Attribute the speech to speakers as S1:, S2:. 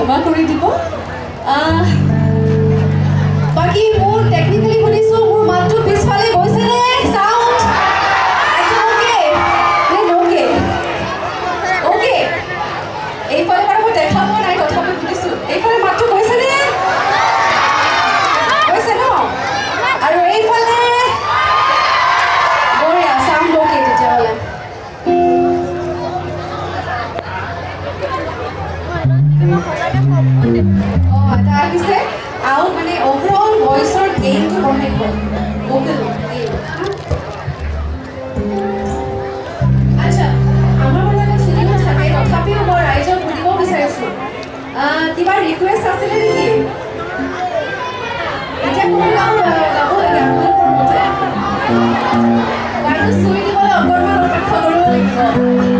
S1: ক্ষমা কৰি দিব বাকি মোৰ টেকনিক্যালি শুনিছো মোৰ মাতটো পিছফালে গৈছে নে সাউন্ড ওকে ওকে ওকে এইফালে বাৰু মই দেখা পোৱা নাই তথাপি শুনিছো এইফালে মাতটো গৈছে নে গৈছে ন আৰু এইফালে বঢ়িয়া সাউন্ড ওকে তেতিয়াহ'লে এটা আহিছে আৰু মানে ওভাৰঅল ভইচৰ গেইনটো কমে ভোকেল আচ্ছা আমাৰ মানে এটা চিডিউল থাকে তথাপিও মই ৰাইজক সুধিব বিচাৰিছোঁ কিবা ৰিকুৱেষ্ট আছিলে নেকি এতিয়া কোনো গাব লাগে আপোনালোকৰ মতে গানটো চুই দিবলৈ অকণমান অপেক্ষা কৰিব লাগিব